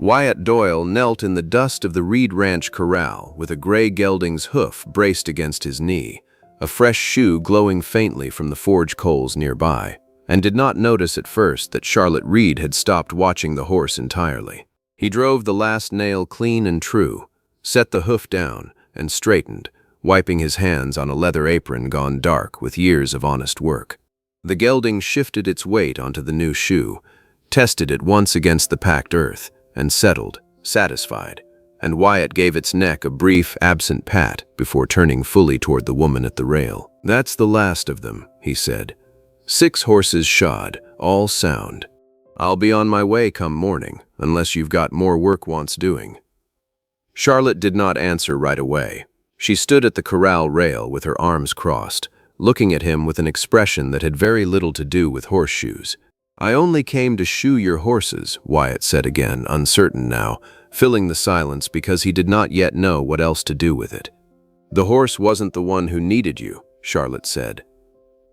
Wyatt Doyle knelt in the dust of the Reed Ranch corral with a gray gelding's hoof braced against his knee, a fresh shoe glowing faintly from the forge coals nearby, and did not notice at first that Charlotte Reed had stopped watching the horse entirely. He drove the last nail clean and true, set the hoof down, and straightened, wiping his hands on a leather apron gone dark with years of honest work. The gelding shifted its weight onto the new shoe, tested it once against the packed earth, and settled, satisfied, and Wyatt gave its neck a brief, absent pat before turning fully toward the woman at the rail. "That's the last of them," he said. "6 horses shod, all sound. I'll be on my way come morning, unless you've got more work wants doing." Charlotte did not answer right away. She stood at the corral rail with her arms crossed, looking at him with an expression that had very little to do with horseshoes. "I only came to shoe your horses," Wyatt said again, uncertain now, filling the silence because he did not yet know what else to do with it. "The horse wasn't the one who needed you," Charlotte said.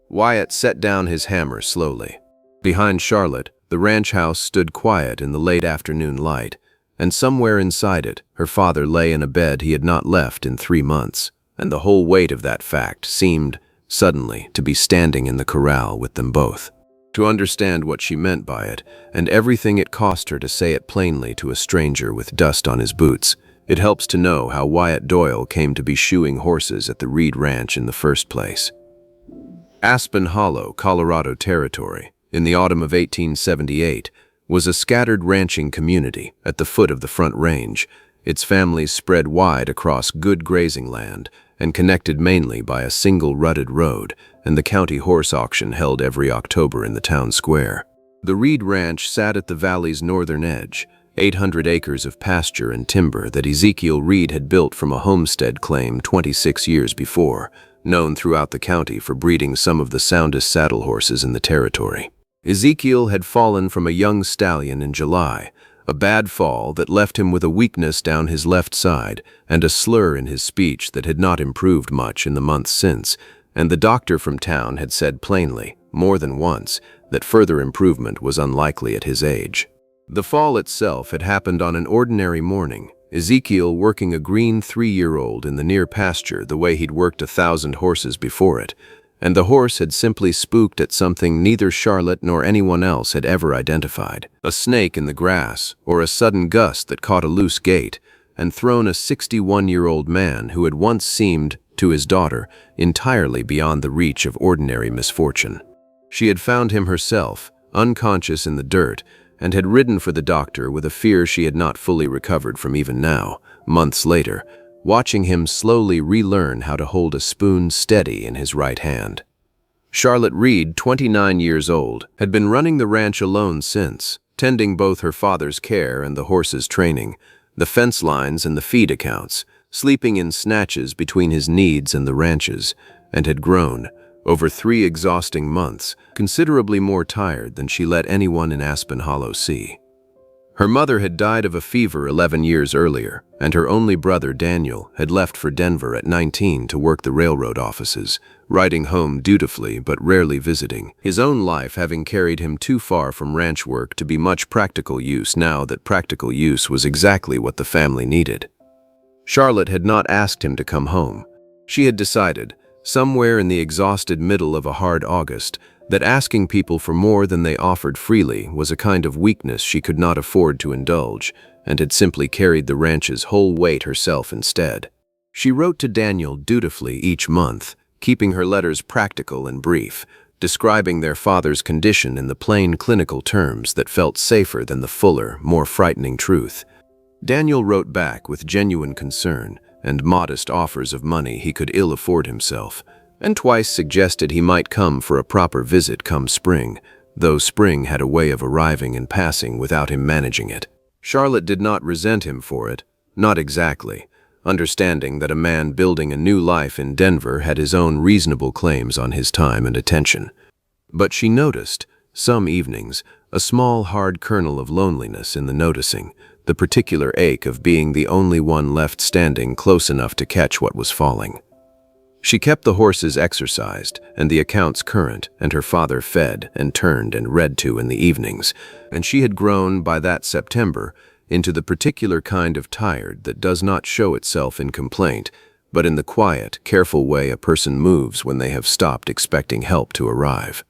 Wyatt set down his hammer slowly. Behind Charlotte, the ranch house stood quiet in the late afternoon light, and somewhere inside it, her father lay in a bed he had not left in 3 months, and the whole weight of that fact seemed, suddenly, to be standing in the corral with them both. To understand what she meant by it, and everything it cost her to say it plainly to a stranger with dust on his boots, it helps to know how Wyatt Doyle came to be shoeing horses at the Reed Ranch in the first place. Aspen Hollow, Colorado Territory, in the autumn of 1878, was a scattered ranching community at the foot of the Front Range, its families spread wide across good grazing land and connected mainly by a single rutted road, and the county horse auction held every October in the town square. The Reed Ranch sat at the valley's northern edge, 800 acres of pasture and timber that Ezekiel Reed had built from a homestead claim 26 years before, known throughout the county for breeding some of the soundest saddle horses in the territory. Ezekiel had fallen from a young stallion in July, a bad fall that left him with a weakness down his left side and a slur in his speech that had not improved much in the months since, and the doctor from town had said plainly, more than once, that further improvement was unlikely at his age. The fall itself had happened on an ordinary morning, Ezekiel working a green 3-year-old in the near pasture the way he'd worked 1,000 horses before it, and the horse had simply spooked at something neither Charlotte nor anyone else had ever identified. A snake in the grass, or a sudden gust that caught a loose gate, and thrown a 61-year-old man who had once seemed, to his daughter, entirely beyond the reach of ordinary misfortune. She had found him herself, unconscious in the dirt, and had ridden for the doctor with a fear she had not fully recovered from even now, months later, watching him slowly relearn how to hold a spoon steady in his right hand. Charlotte Reed, 29 years old, had been running the ranch alone since, tending both her father's care and the horses' training, the fence lines and the feed accounts, sleeping in snatches between his needs and the ranches, and had grown, over 3 exhausting months, considerably more tired than she let anyone in Aspen Hollow see. Her mother had died of a fever 11 years earlier, and her only brother, Daniel, had left for Denver at 19 to work the railroad offices, riding home dutifully but rarely visiting, his own life having carried him too far from ranch work to be much practical use now that practical use was exactly what the family needed. Charlotte had not asked him to come home. She had decided, somewhere in the exhausted middle of a hard August, that asking people for more than they offered freely was a kind of weakness she could not afford to indulge, and had simply carried the ranch's whole weight herself instead. She wrote to Daniel dutifully each month, keeping her letters practical and brief, describing their father's condition in the plain clinical terms that felt safer than the fuller, more frightening truth. Daniel wrote back with genuine concern and modest offers of money he could ill afford himself, and twice suggested he might come for a proper visit come spring, though spring had a way of arriving and passing without him managing it. Charlotte did not resent him for it, not exactly, understanding that a man building a new life in Denver had his own reasonable claims on his time and attention. But she noticed, some evenings, a small hard kernel of loneliness in the noticing, the particular ache of being the only one left standing close enough to catch what was falling. She kept the horses exercised and the accounts current, and her father fed and turned and read to in the evenings, and she had grown, by that September, into the particular kind of tired that does not show itself in complaint, but in the quiet, careful way a person moves when they have stopped expecting help to arrive.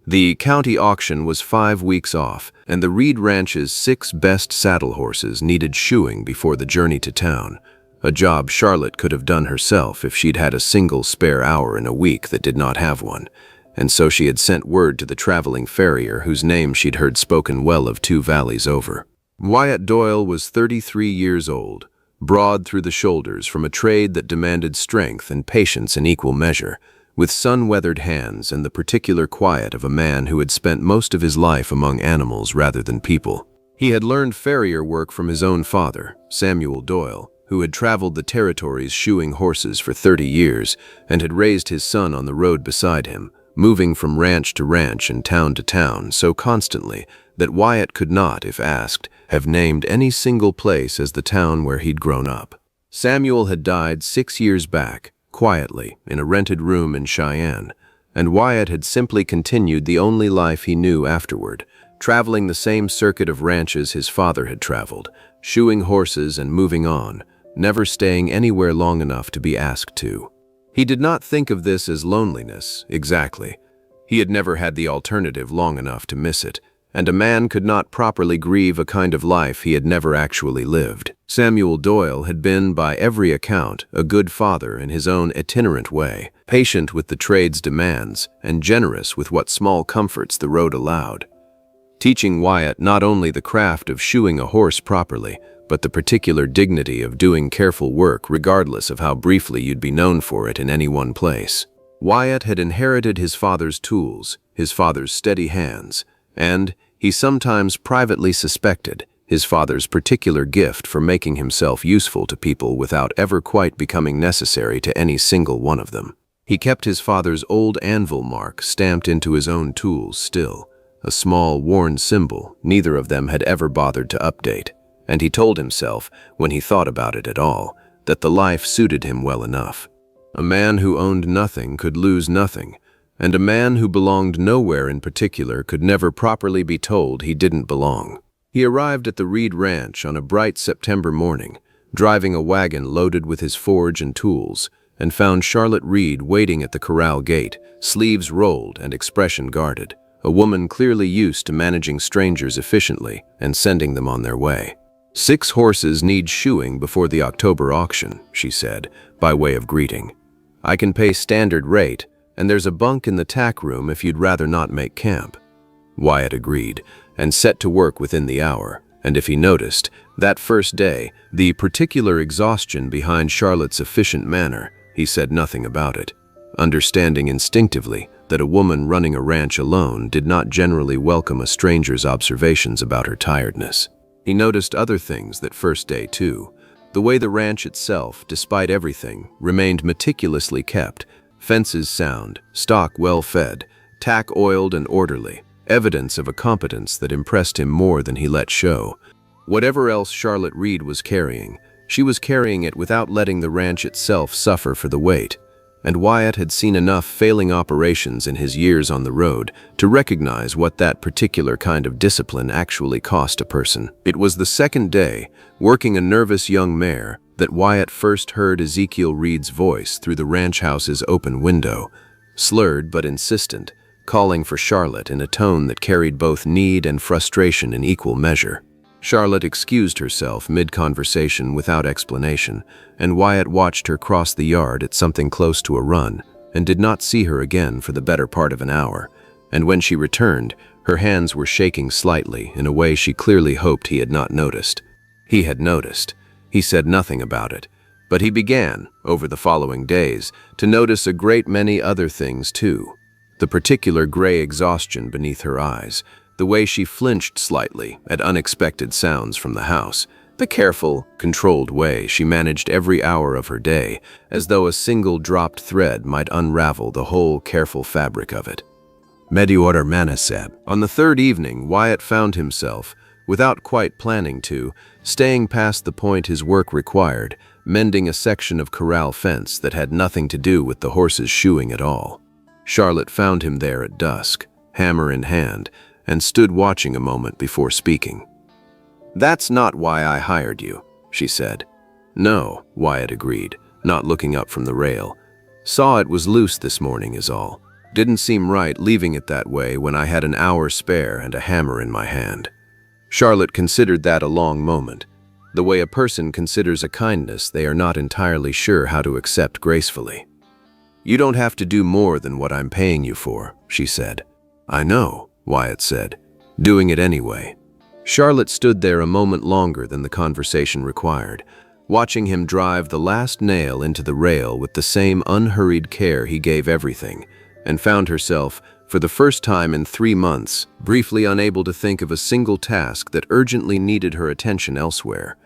The county auction was 5 weeks off, and the Reed Ranch's 6 best saddle horses needed shoeing before the journey to town, a job Charlotte could have done herself if she'd had a single spare hour in a week that did not have one, and so she had sent word to the traveling farrier whose name she'd heard spoken well of 2 valleys over. Wyatt Doyle was 33 years old, broad through the shoulders from a trade that demanded strength and patience in equal measure, with sun-weathered hands and the particular quiet of a man who had spent most of his life among animals rather than people. He had learned farrier work from his own father, Samuel Doyle, who had traveled the territories shoeing horses for 30 years and had raised his son on the road beside him, moving from ranch to ranch and town to town so constantly that Wyatt could not, if asked, have named any single place as the town where he'd grown up. Samuel had died 6 years back, quietly, in a rented room in Cheyenne, and Wyatt had simply continued the only life he knew afterward, traveling the same circuit of ranches his father had traveled, shoeing horses and moving on, never staying anywhere long enough to be asked to. He did not think of this as loneliness, exactly. He had never had the alternative long enough to miss it, and a man could not properly grieve a kind of life he had never actually lived. Samuel Doyle had been, by every account, a good father in his own itinerant way, patient with the trade's demands and generous with what small comforts the road allowed, teaching Wyatt not only the craft of shoeing a horse properly, but the particular dignity of doing careful work regardless of how briefly you'd be known for it in any one place. Wyatt had inherited his father's tools, his father's steady hands, and, he sometimes privately suspected, his father's particular gift for making himself useful to people without ever quite becoming necessary to any single one of them. He kept his father's old anvil mark stamped into his own tools still, a small, worn symbol neither of them had ever bothered to update, and he told himself, when he thought about it at all, that the life suited him well enough. A man who owned nothing could lose nothing, and a man who belonged nowhere in particular could never properly be told he didn't belong. He arrived at the Reed Ranch on a bright September morning, driving a wagon loaded with his forge and tools, and found Charlotte Reed waiting at the corral gate, sleeves rolled and expression guarded, a woman clearly used to managing strangers efficiently and sending them on their way. 6 horses need shoeing before the October auction, she said, by way of greeting. I can pay standard rate, and there's a bunk in the tack room if you'd rather not make camp. Wyatt agreed, and set to work within the hour, and if he noticed, that first day, the particular exhaustion behind Charlotte's efficient manner, he said nothing about it, understanding instinctively that a woman running a ranch alone did not generally welcome a stranger's observations about her tiredness. He noticed other things that first day too, the way the ranch itself, despite everything, remained meticulously kept, fences sound, stock well fed, tack oiled and orderly, evidence of a competence that impressed him more than he let show. Whatever else Charlotte Reed was carrying, she was carrying it without letting the ranch itself suffer for the weight, and Wyatt had seen enough failing operations in his years on the road to recognize what that particular kind of discipline actually cost a person. It was the second day, working a nervous young mare, that Wyatt first heard Ezekiel Reed's voice through the ranch house's open window, slurred but insistent, calling for Charlotte in a tone that carried both need and frustration in equal measure. Charlotte excused herself mid-conversation without explanation, and Wyatt watched her cross the yard at something close to a run, and did not see her again for the better part of an hour, and when she returned, her hands were shaking slightly in a way she clearly hoped he had not noticed. He had noticed. He said nothing about it, but he began, over the following days, to notice a great many other things too. The particular gray exhaustion beneath her eyes, the way she flinched slightly at unexpected sounds from the house, the careful, controlled way she managed every hour of her day, as though a single dropped thread might unravel the whole careful fabric of it. Medior Manaseb. On the third evening, Wyatt found himself, without quite planning to, staying past the point his work required, mending a section of corral fence that had nothing to do with the horses shoeing at all. Charlotte found him there at dusk, hammer in hand, and stood watching a moment before speaking. "That's not why I hired you," she said. "No," Wyatt agreed, not looking up from the rail. "Saw it was loose this morning is all. Didn't seem right leaving it that way when I had an hour spare and a hammer in my hand." Charlotte considered that a long moment. The way a person considers a kindness they are not entirely sure how to accept gracefully. "You don't have to do more than what I'm paying you for," she said. "I know," Wyatt said, "doing it anyway." Charlotte stood there a moment longer than the conversation required, watching him drive the last nail into the rail with the same unhurried care he gave everything, and found herself, for the first time in 3 months, briefly unable to think of a single task that urgently needed her attention elsewhere.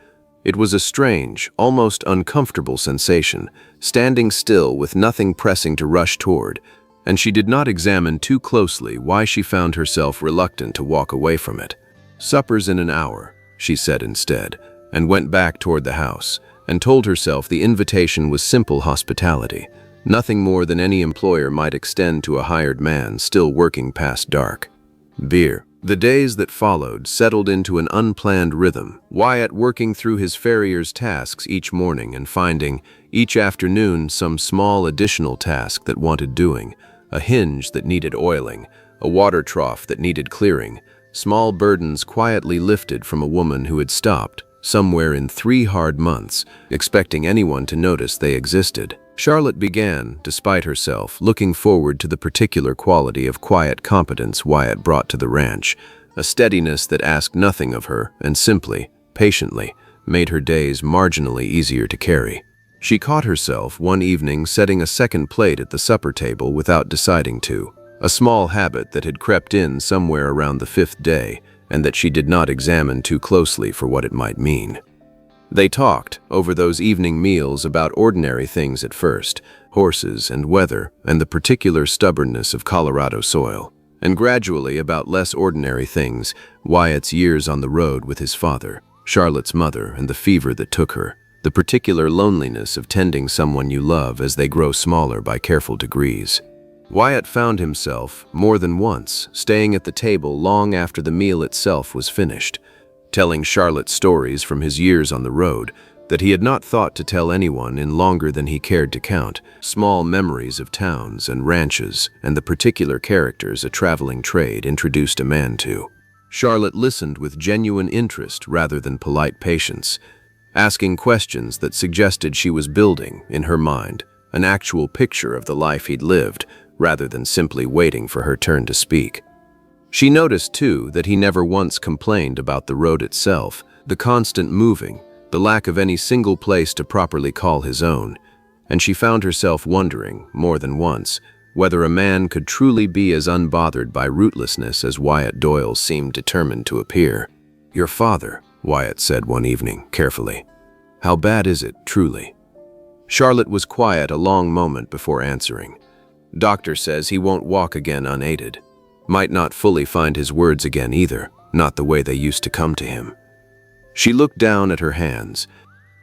It was a strange, almost uncomfortable sensation, standing still with nothing pressing to rush toward, and she did not examine too closely why she found herself reluctant to walk away from it. "Supper's in an hour," she said instead, and went back toward the house, and told herself the invitation was simple hospitality, nothing more than any employer might extend to a hired man still working past dark. Beer. The days that followed settled into an unplanned rhythm, Wyatt working through his farrier's tasks each morning and finding, each afternoon, some small additional task that wanted doing, a hinge that needed oiling, a water trough that needed clearing, small burdens quietly lifted from a woman who had stopped, somewhere in 3 hard months, expecting anyone to notice they existed. Charlotte began, despite herself, looking forward to the particular quality of quiet competence Wyatt brought to the ranch, a steadiness that asked nothing of her and simply, patiently, made her days marginally easier to carry. She caught herself one evening setting a second plate at the supper table without deciding to, a small habit that had crept in somewhere around the 5th day and that she did not examine too closely for what it might mean. They talked, over those evening meals, about ordinary things at first, horses and weather and the particular stubbornness of Colorado soil, and gradually about less ordinary things, Wyatt's years on the road with his father, Charlotte's mother and the fever that took her, the particular loneliness of tending someone you love as they grow smaller by careful degrees. Wyatt found himself, more than once, staying at the table long after the meal itself was finished, telling Charlotte stories from his years on the road that he had not thought to tell anyone in longer than he cared to count, small memories of towns and ranches and the particular characters a traveling trade introduced a man to. Charlotte listened with genuine interest rather than polite patience, asking questions that suggested she was building, in her mind, an actual picture of the life he'd lived, rather than simply waiting for her turn to speak. She noticed, too, that he never once complained about the road itself, the constant moving, the lack of any single place to properly call his own, and she found herself wondering, more than once, whether a man could truly be as unbothered by rootlessness as Wyatt Doyle seemed determined to appear. "Your father," Wyatt said one evening, carefully. "How bad is it, truly?" Charlotte was quiet a long moment before answering. "Doctor says he won't walk again unaided. Might not fully find his words again either, not the way they used to come to him." She looked down at her hands.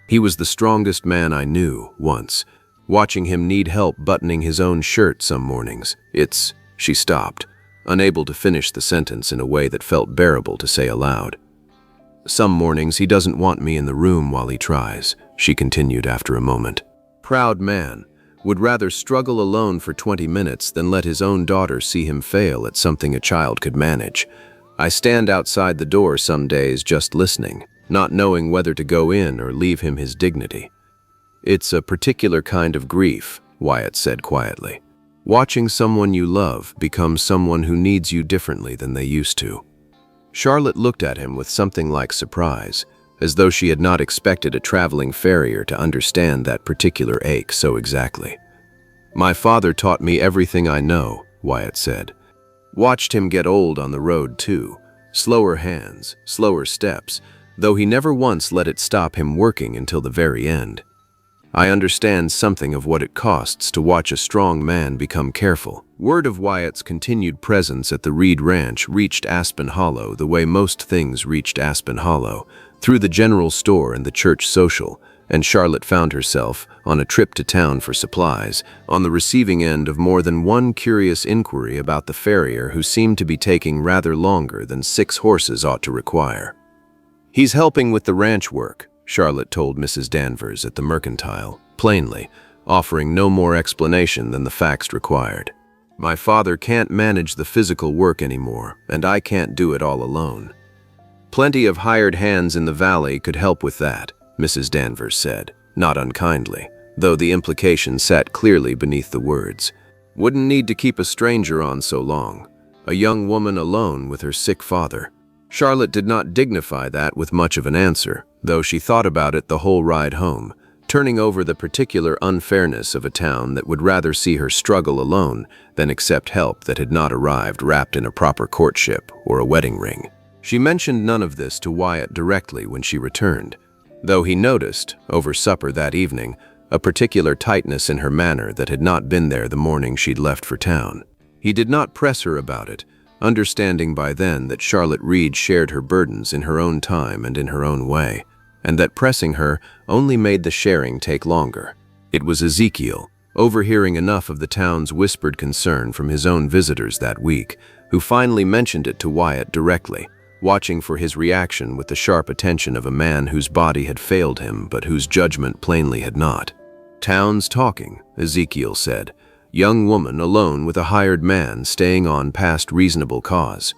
"He was the strongest man I knew, once. Watching him need help buttoning his own shirt some mornings. She stopped, unable to finish the sentence in a way that felt bearable to say aloud. "Some mornings he doesn't want me in the room while he tries," she continued after a moment. "Proud man. Would rather struggle alone for 20 minutes than let his own daughter see him fail at something a child could manage. I stand outside the door some days just listening, not knowing whether to go in or leave him his dignity." "It's a particular kind of grief," Wyatt said quietly. "Watching someone you love become someone who needs you differently than they used to." Charlotte looked at him with something like surprise, as though she had not expected a traveling farrier to understand that particular ache so exactly. "My father taught me everything I know," Wyatt said. "Watched him get old on the road too. Slower hands, slower steps, though he never once let it stop him working until the very end. I understand something of what it costs to watch a strong man become careful." Word of Wyatt's continued presence at the Reed Ranch reached Aspen Hollow the way most things reached Aspen Hollow, through the general store and the church social, and Charlotte found herself, on a trip to town for supplies, on the receiving end of more than one curious inquiry about the farrier who seemed to be taking rather longer than 6 horses ought to require. "He's helping with the ranch work," Charlotte told Mrs. Danvers at the Mercantile, plainly, offering no more explanation than the facts required. "My father can't manage the physical work anymore, and I can't do it all alone. Plenty of hired hands in the valley could help with that," Mrs. Danvers said, not unkindly, though the implication sat clearly beneath the words. "Wouldn't need to keep a stranger on so long. A young woman alone with her sick father." Charlotte did not dignify that with much of an answer, though she thought about it the whole ride home, turning over the particular unfairness of a town that would rather see her struggle alone than accept help that had not arrived wrapped in a proper courtship or a wedding ring. She mentioned none of this to Wyatt directly when she returned, though he noticed, over supper that evening, a particular tightness in her manner that had not been there the morning she'd left for town. He did not press her about it, understanding by then that Charlotte Reed shared her burdens in her own time and in her own way, and that pressing her only made the sharing take longer. It was Ezekiel, overhearing enough of the town's whispered concern from his own visitors that week, who finally mentioned it to Wyatt directly, watching for his reaction with the sharp attention of a man whose body had failed him but whose judgment plainly had not. "Town's talking," Ezekiel said. "Young woman alone with a hired man staying on past reasonable cause."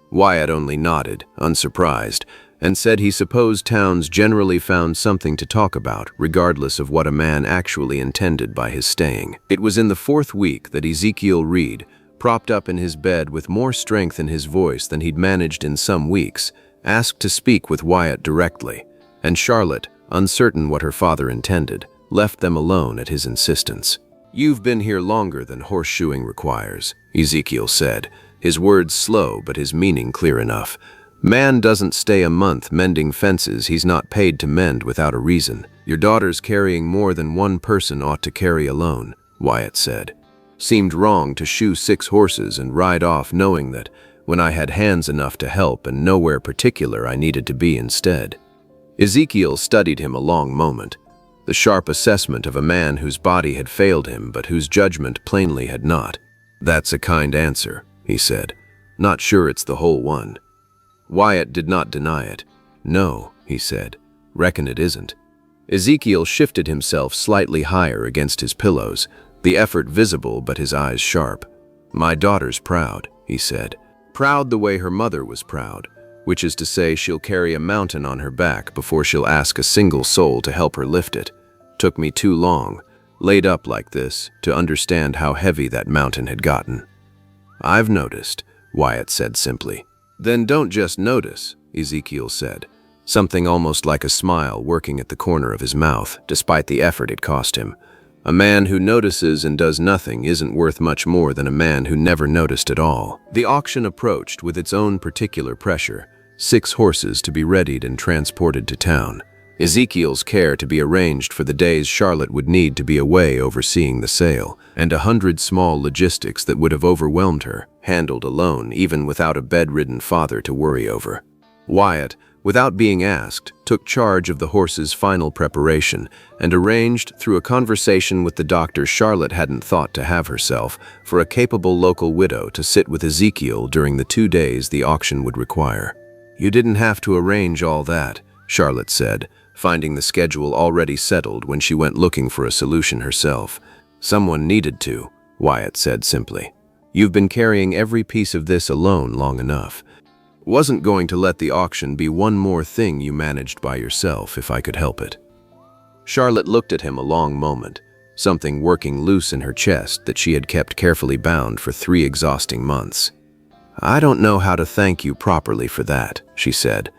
Wyatt only nodded, unsurprised, and said he supposed towns generally found something to talk about, regardless of what a man actually intended by his staying. It was in the 4th week that Ezekiel Reed, propped up in his bed with more strength in his voice than he'd managed in some weeks, asked to speak with Wyatt directly, and Charlotte, uncertain what her father intended, left them alone at his insistence. "You've been here longer than horseshoeing requires," Ezekiel said, his words slow but his meaning clear enough. "Man doesn't stay a month mending fences he's not paid to mend without a reason. Your daughter's carrying more than one person ought to carry alone," Wyatt said. "Seemed wrong to shoe 6 horses and ride off knowing that, when I had hands enough to help and nowhere particular I needed to be instead." Ezekiel studied him a long moment, the sharp assessment of a man whose body had failed him but whose judgment plainly had not. "That's a kind answer," he said. "Not sure it's the whole one." Wyatt did not deny it. "No," he said. "Reckon it isn't." Ezekiel shifted himself slightly higher against his pillows, the effort visible but his eyes sharp. "My daughter's proud," he said. "Proud the way her mother was proud, which is to say she'll carry a mountain on her back before she'll ask a single soul to help her lift it. Took me too long, laid up like this, to understand how heavy that mountain had gotten." "I've noticed," Wyatt said simply. "Then don't just notice," Ezekiel said, something almost like a smile working at the corner of his mouth, despite the effort it cost him. "A man who notices and does nothing isn't worth much more than a man who never noticed at all." The auction approached with its own particular pressure, 6 horses to be readied and transported to town. Ezekiel's care to be arranged for the days Charlotte would need to be away overseeing the sale, and 100 small logistics that would have overwhelmed her, handled alone even without a bedridden father to worry over. Wyatt, without being asked, took charge of the horses' final preparation and arranged, through a conversation with the doctor Charlotte hadn't thought to have herself, for a capable local widow to sit with Ezekiel during the 2 days the auction would require. "You didn't have to arrange all that," Charlotte said, finding the schedule already settled when she went looking for a solution herself. "Someone needed to," Wyatt said simply. "You've been carrying every piece of this alone long enough. Wasn't going to let the auction be one more thing you managed by yourself if I could help it." Charlotte looked at him a long moment, something working loose in her chest that she had kept carefully bound for 3 exhausting months. "I don't know how to thank you properly for that," she said.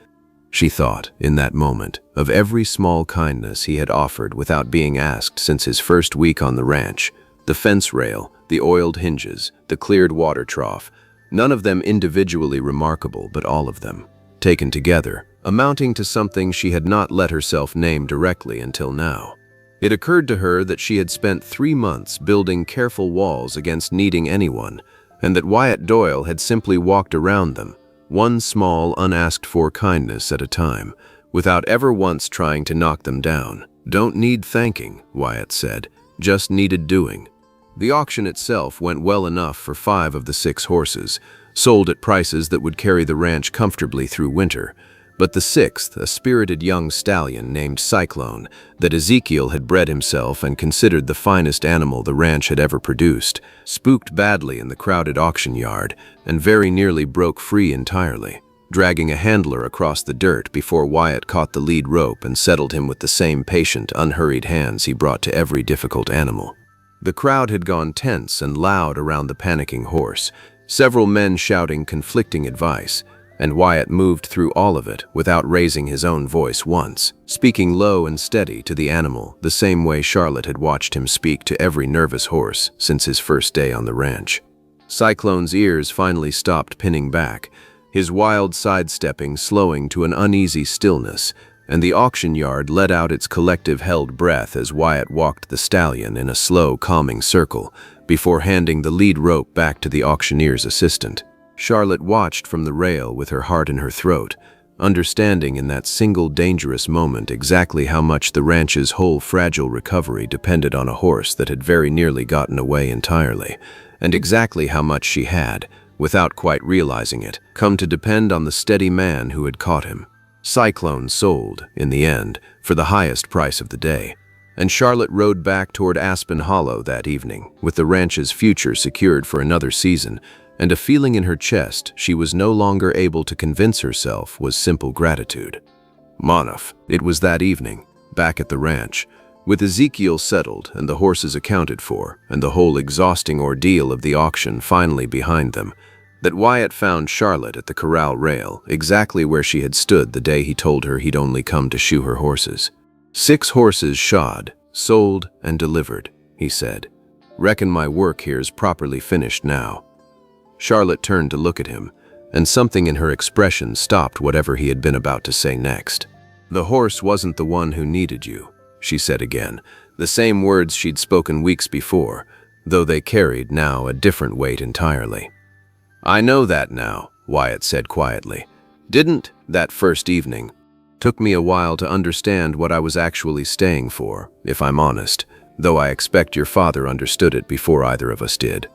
She thought, in that moment, of every small kindness he had offered without being asked since his first week on the ranch. The fence rail, the oiled hinges, the cleared water trough, none of them individually remarkable, but all of them, taken together, amounting to something she had not let herself name directly until now. It occurred to her that she had spent 3 months building careful walls against needing anyone, and that Wyatt Doyle had simply walked around them, one small, unasked-for kindness at a time, without ever once trying to knock them down. "Don't need thanking," Wyatt said, "just needed doing." The auction itself went well enough for 5 of the 6 horses, sold at prices that would carry the ranch comfortably through winter, But the sixth, a spirited young stallion named Cyclone, that Ezekiel had bred himself and considered the finest animal the ranch had ever produced, spooked badly in the crowded auction yard and very nearly broke free entirely, dragging a handler across the dirt before Wyatt caught the lead rope and settled him with the same patient, unhurried hands he brought to every difficult animal. The crowd had gone tense and loud around the panicking horse, several men shouting conflicting advice, and Wyatt moved through all of it without raising his own voice once, speaking low and steady to the animal the same way Charlotte had watched him speak to every nervous horse since his first day on the ranch. Cyclone's ears finally stopped pinning back, his wild sidestepping slowing to an uneasy stillness, and the auction yard let out its collective held breath as Wyatt walked the stallion in a slow, calming circle before handing the lead rope back to the auctioneer's assistant. Charlotte watched from the rail with her heart in her throat, understanding in that single dangerous moment exactly how much the ranch's whole fragile recovery depended on a horse that had very nearly gotten away entirely, and exactly how much she had, without quite realizing it, come to depend on the steady man who had caught him. Cyclone sold, in the end, for the highest price of the day, and Charlotte rode back toward Aspen Hollow that evening, with the ranch's future secured for another season, and a feeling in her chest she was no longer able to convince herself was simple gratitude. Monuf, it was that evening, back at the ranch, with Ezekiel settled and the horses accounted for, and the whole exhausting ordeal of the auction finally behind them, that Wyatt found Charlotte at the corral rail, exactly where she had stood the day he told her he'd only come to shoe her horses. 6 horses shod, sold, and delivered, he said. Reckon my work here's properly finished now. Charlotte turned to look at him, and something in her expression stopped whatever he had been about to say next. The horse wasn't the one who needed you, she said again, the same words she'd spoken weeks before, though they carried now a different weight entirely. I know that now, Wyatt said quietly. Didn't, that first evening. Took me a while to understand what I was actually staying for, if I'm honest, though I expect your father understood it before either of us did.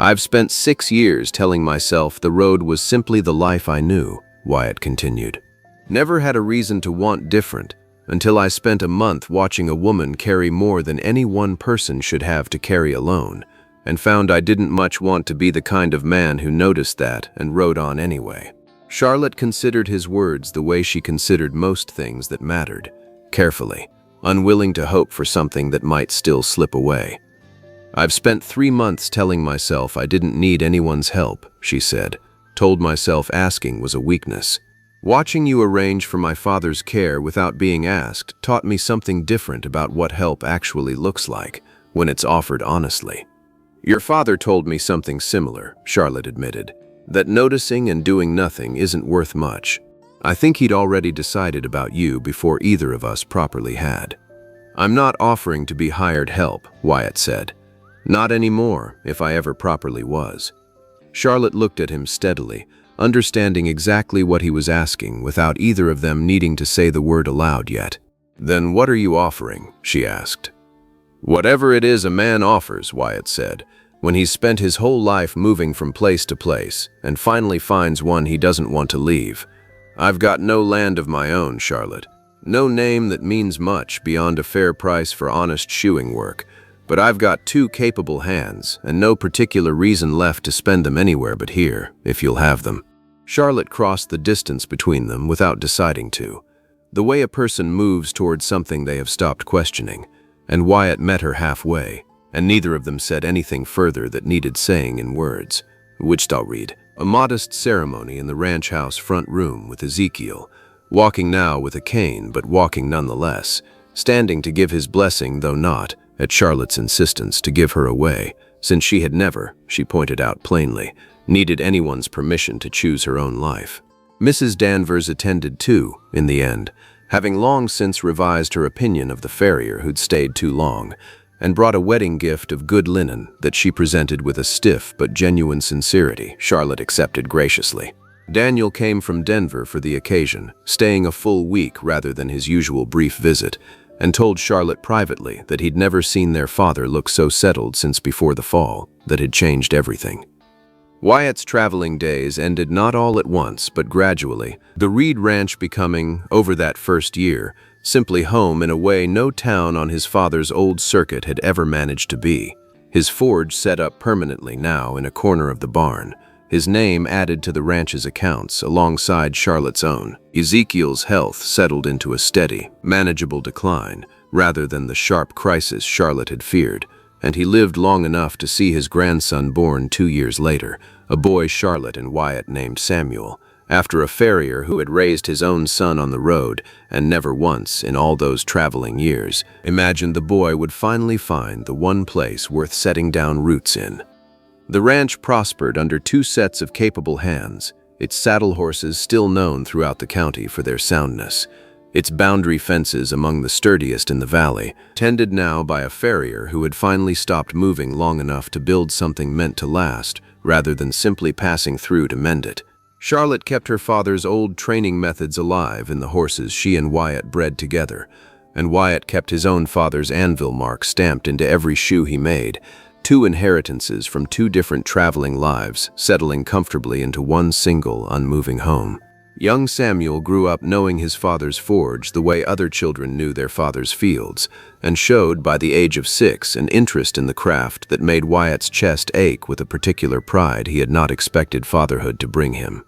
I've spent 6 years telling myself the road was simply the life I knew, Wyatt continued. Never had a reason to want different, until I spent a month watching a woman carry more than any one person should have to carry alone, and found I didn't much want to be the kind of man who noticed that and rode on anyway. Charlotte considered his words the way she considered most things that mattered, carefully, unwilling to hope for something that might still slip away. I've spent 3 months telling myself I didn't need anyone's help, she said, told myself asking was a weakness. Watching you arrange for my father's care without being asked taught me something different about what help actually looks like when it's offered honestly. Your father told me something similar, Charlotte admitted, that noticing and doing nothing isn't worth much. I think he'd already decided about you before either of us properly had. I'm not offering to be hired help, Wyatt said. Not anymore, if I ever properly was. Charlotte looked at him steadily, understanding exactly what he was asking without either of them needing to say the word aloud yet. Then what are you offering? She asked. Whatever it is a man offers, Wyatt said, when he's spent his whole life moving from place to place and finally finds one he doesn't want to leave. I've got no land of my own, Charlotte. No name that means much beyond a fair price for honest shoeing work. But I've got 2 capable hands, and no particular reason left to spend them anywhere but here, if you'll have them. Charlotte crossed the distance between them without deciding to, the way a person moves towards something they have stopped questioning, and Wyatt met her halfway, and neither of them said anything further that needed saying in words, which I'll read. A modest ceremony in the ranch house front room with Ezekiel, walking now with a cane but walking nonetheless, standing to give his blessing though not, at Charlotte's insistence, to give her away, since she had never, she pointed out plainly, needed anyone's permission to choose her own life. Mrs. Danvers attended too, in the end, having long since revised her opinion of the farrier who'd stayed too long, and brought a wedding gift of good linen that she presented with a stiff but genuine sincerity Charlotte accepted graciously. Daniel came from Denver for the occasion, staying a full week rather than his usual brief visit, and told Charlotte privately that he'd never seen their father look so settled since before the fall, that had changed everything. Wyatt's traveling days ended not all at once, but gradually, the Reed Ranch becoming, over that first year, simply home in a way no town on his father's old circuit had ever managed to be. His forge set up permanently now in a corner of the barn, his name added to the ranch's accounts alongside Charlotte's own. Ezekiel's health settled into a steady, manageable decline, rather than the sharp crisis Charlotte had feared, and he lived long enough to see his grandson born 2 years later, a boy Charlotte and Wyatt named Samuel, after a farrier who had raised his own son on the road and never once, in all those traveling years, imagined the boy would finally find the one place worth setting down roots in. The ranch prospered under 2 sets of capable hands, its saddle horses still known throughout the county for their soundness, its boundary fences among the sturdiest in the valley, tended now by a farrier who had finally stopped moving long enough to build something meant to last, rather than simply passing through to mend it. Charlotte kept her father's old training methods alive in the horses she and Wyatt bred together, and Wyatt kept his own father's anvil mark stamped into every shoe he made, 2 inheritances from 2 different traveling lives, settling comfortably into one single, unmoving home. Young Samuel grew up knowing his father's forge the way other children knew their father's fields, and showed by the age of 6 an interest in the craft that made Wyatt's chest ache with a particular pride he had not expected fatherhood to bring him.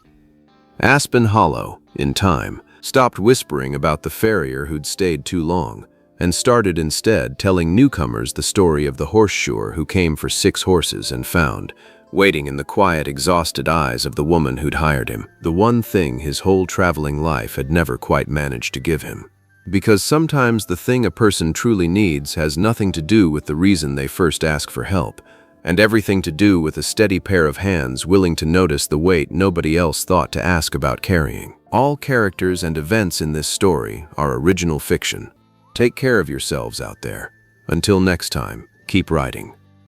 Aspen Hollow, in time, stopped whispering about the farrier who'd stayed too long, and started instead telling newcomers the story of the horseshoer who came for 6 horses and found, waiting in the quiet, exhausted eyes of the woman who'd hired him, the one thing his whole traveling life had never quite managed to give him. Because sometimes the thing a person truly needs has nothing to do with the reason they first ask for help, and everything to do with a steady pair of hands willing to notice the weight nobody else thought to ask about carrying. All characters and events in this story are original fiction. Take care of yourselves out there. Until next time, keep writing.